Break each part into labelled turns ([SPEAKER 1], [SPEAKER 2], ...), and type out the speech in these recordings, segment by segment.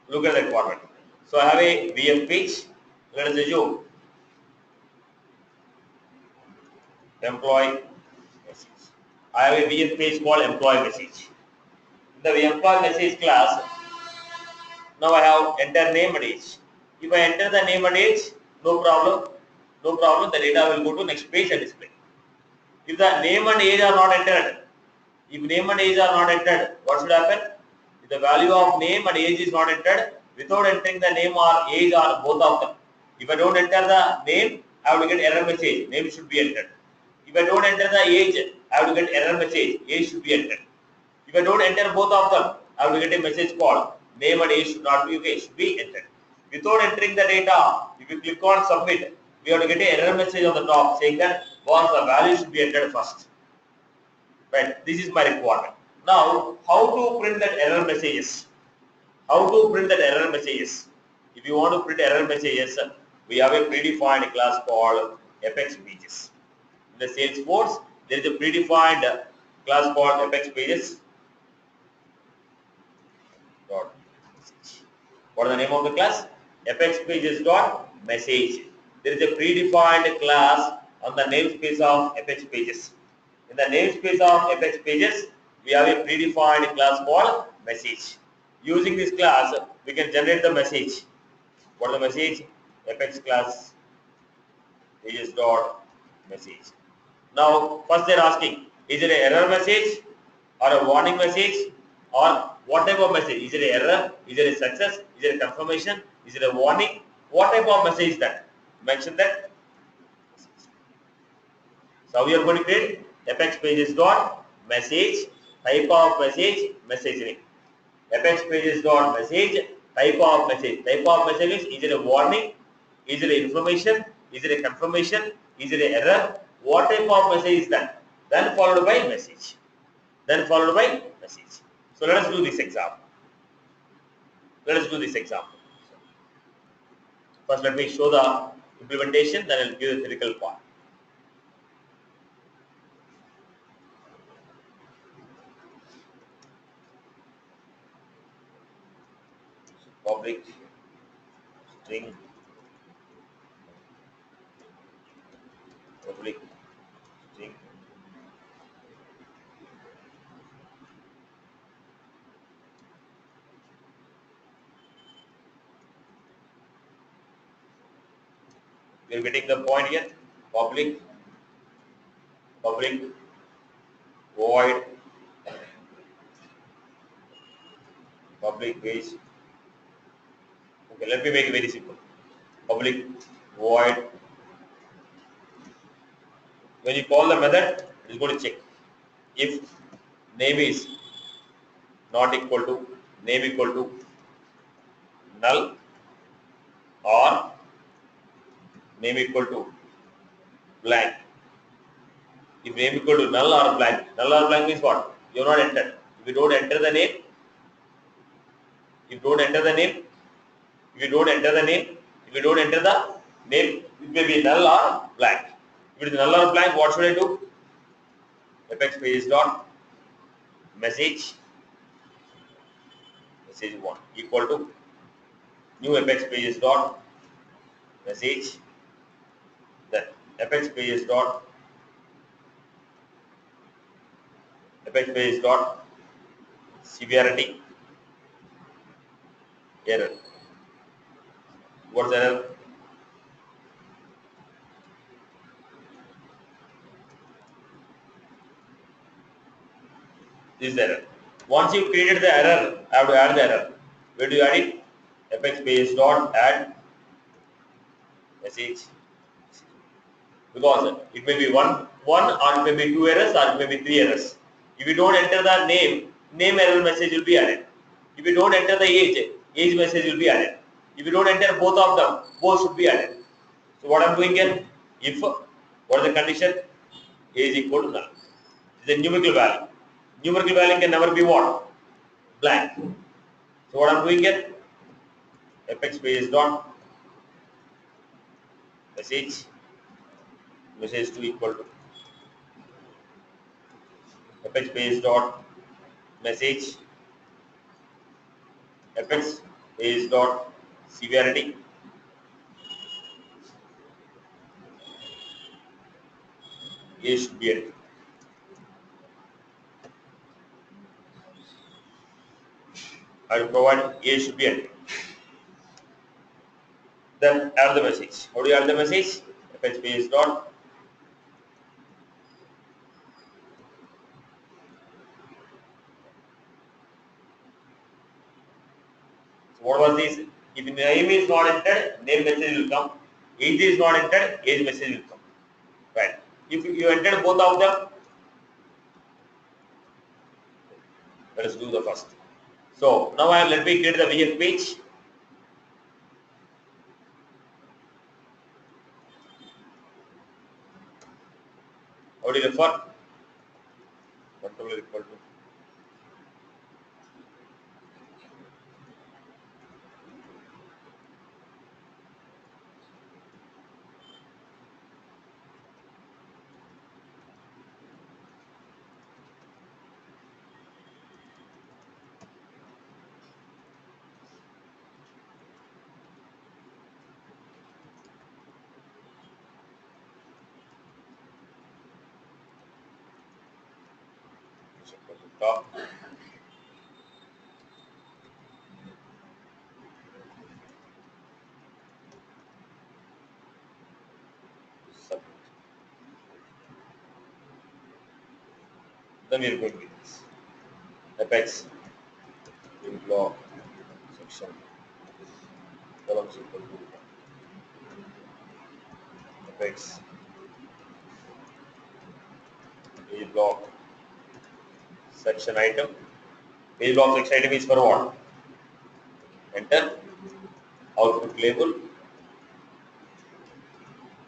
[SPEAKER 1] Look at the requirement. So I have a VF page. Let us assume employee message. I have a VF page called employee message. In the employee message class, now I have enter name and age. If I enter the name and age, no problem. No problem. The data will go to next page and display. If the name and age are not entered, if name and age are not entered, what should happen? If the value of name and age is not entered, without entering the name or age or both of them, if I don't enter the name, I have to get error message. Name should be entered. If I don't enter the age, I have to get error message. Age should be entered. If I don't enter both of them, I have to get a message called name and age should not be okay, should be entered. Without entering the data, if you click on submit, we have to get an error message on the top saying that once the value should be entered first. Right, this is my requirement. Now, how to print that error messages? How to print that error messages? If you want to print error messages, we have a predefined class called ApexPages. In the Salesforce, there is a predefined class called ApexPages. What is the name of the class? ApexPages.message. There is a predefined class on the namespace of ApexPages. In the namespace of ApexPages, we have a predefined class called message. Using this class, we can generate the message. What is the message? Apex class pages.message. Now, first they are asking, is it an error message or a warning message or what type of message? Is it an error? Is it a success? Is it a confirmation? Is it a warning? What type of message is that? Mention that. So we are going to create ApexPages.message, type of message, message ring. ApexPages.message, type of message. Type of message is it a warning? Is it an information? Is it a confirmation? Is it an error? What type of message is that? Then followed by message. Then followed by message. So let us do this example. Let us do this example. First let me show the implementation, then I will give the theoretical part. Public string public string we are getting the point here. Public void public page. Okay, let me make it very simple. Public void. When you call the method, it is going to check if name is not equal to null or name equal to blank. If name equal to null or blank means what? You have not entered. If you don't enter the name, if you don't enter the name, it may be null or blank. If it is null or blank, what should I do? ApexPages dot message 1 equal to new ApexPages dot message, then ApexPages dot severity error. What's error? This is error. Once you created the error, I have to add the error. Where do you add it? ApexPages dot add message, because it may be one or it may be 2 errors or it may be 3 errors. If you don't enter the name error message will be added. If you don't enter the age message will be added. If you don't enter both of them, both should be added. So what I am doing here, if what is the condition? Age equal to null. This is a numerical value. Numerical value can never be what? Blank. So what I am doing here, ApexPages dot message 2 equal to ApexPages dot message Apex age dot severity age should be entered. I will provide age should be entered. Then add the message. How do you add the message? ApexPage dot. So what was this? If the name is not entered, name message will come. Age is not entered, age message will come. Right. If you entered both of them, let us do the first. So now let me create the VF page. How do you refer? Control equal to. Top. Submit. Then we are going with this. Apex block section columns equal to Apex page block section item. Page block section item is for what? Enter. Output label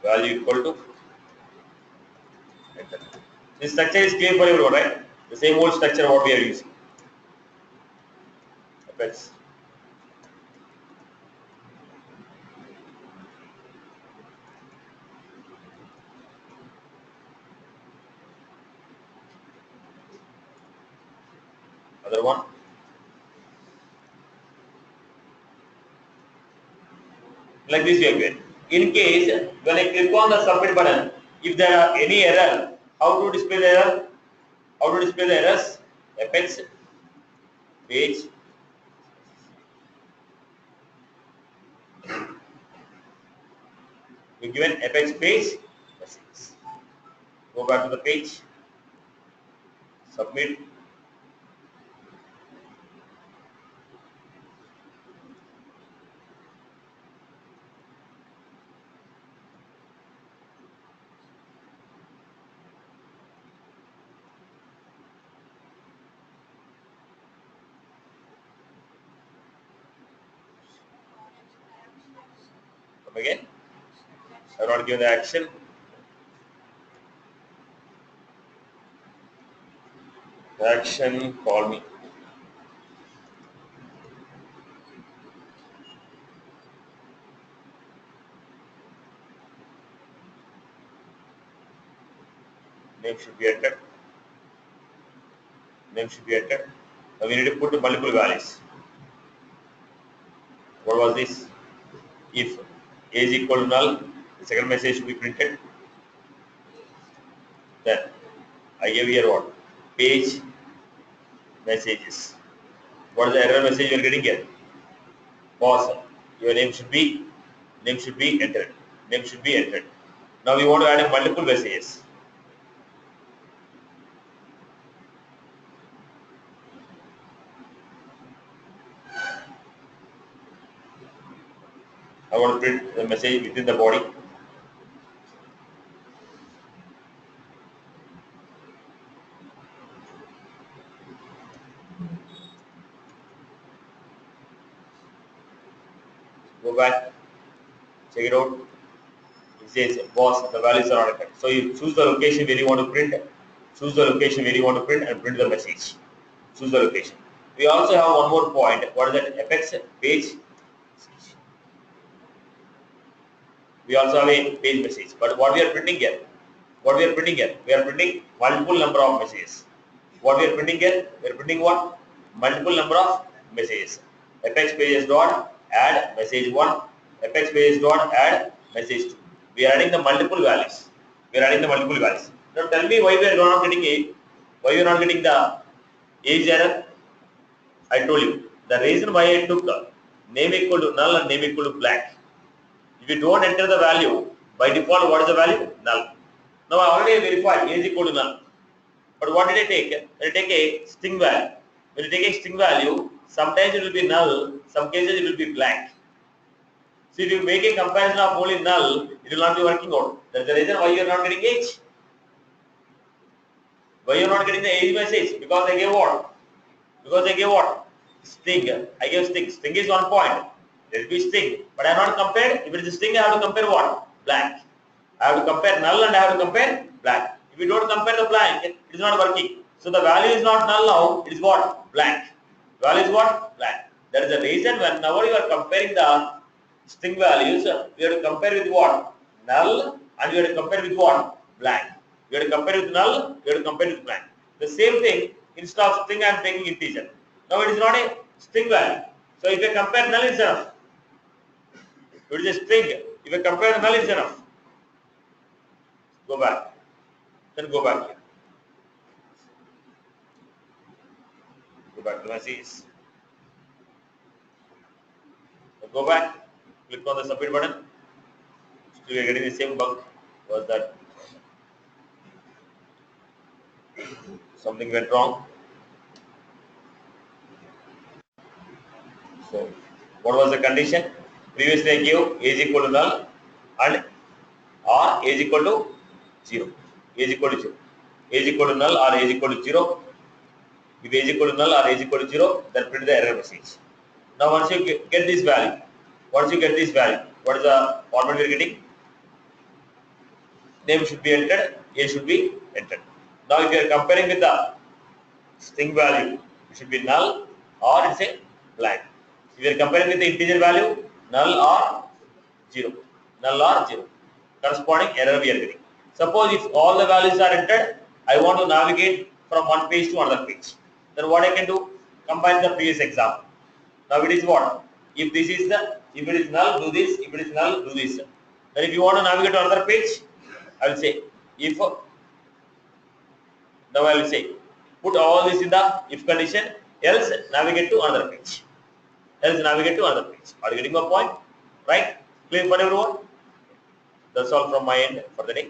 [SPEAKER 1] value equal to enter. This structure is clear for everyone, right? The same old structure what we are using. Apex. Other one. Like this we are going. In case when I click on the submit button, if there are any error, how to display the error? How to display the errors? Apex page we given Apex page message. Go back to the page, submit. Come again. I have not given the action. Action, call me. Name should be entered. Name should be entered. Now we need to put multiple values. What was this? If age equal to null, the second message should be printed. Then I gave here what? Page messages. What is the error message you are getting here? Pause. Your name should be entered. Name should be entered. Now we want to add a multiple messages. I want to print the message within the body. Go back, check it out. It says, boss, the values are not affected. So you choose the location where you want to print. Choose the location where you want to print and print the message. Choose the location. We also have one more point. What is that? Apex page. We also have a page message. But what we are printing here? What we are printing here? We are printing multiple number of messages. What we are printing here? We are printing what? Multiple number of messages. ApexPage dot add message 1, ApexPage dot add message 2. We are adding the multiple values. We are adding the multiple values. Now tell me why we are not getting a, why you are not getting the age error. I told you the reason why I took name equal to null and name equal to blank. If you don't enter the value, by default what is the value? Null. Now I already verified age equal to null. But what did I take? I take a string value. When you take a string value, sometimes it will be null, some cases it will be blank. So if you make a comparison of only null, it will not be working out. That's the reason why you are not getting age. Why you are not getting the age message? Because I gave what? Because I gave what? String. I gave string. String is 1 point. Let it be string. But I have not compared. If it is a string, I have to compare what? Blank. I have to compare null and I have to compare blank. If you don't compare the blank, it is not working. So the value is not null now. It is what? Blank. Value is what? Blank. That is the reason whenever you are comparing the string values, you have to compare with what? Null, and you have to compare with what? Blank. You have to compare with null, you have to compare with blank. The same thing, instead of string I am taking integer. Now it is not a string value. So if you compare null, it's enough. It is a string. If you compare the null, it's enough. Go back. Then go back here. Go back to message. Go back. Click on the submit button. Still you are getting the same bug. Was that something went wrong? So, what was the condition? Previously I gave age equal to null and or age equal to 0. Age equal to 0. Age equal to null or age equal to 0. If age equal to null or age equal to 0, then print the error message. Now once you get this value, what is the format we are getting? Name should be entered, age should be entered. Now if you are comparing with the string value, it should be null or it's a blank. If you are comparing with the integer value, null or 0. Null or 0. Corresponding error we are getting. Suppose if all the values are entered, I want to navigate from one page to another page. Then what I can do? Combine the previous example. Now it is what? If this is if it is null, do this. If it is null, do this. Then if you want to navigate to another page, I will say if. Now I will say put all this in the if condition. Else navigate to another page. Else navigate to another page. Are you getting my point? Right? Clear for everyone? That's all from my end for the day.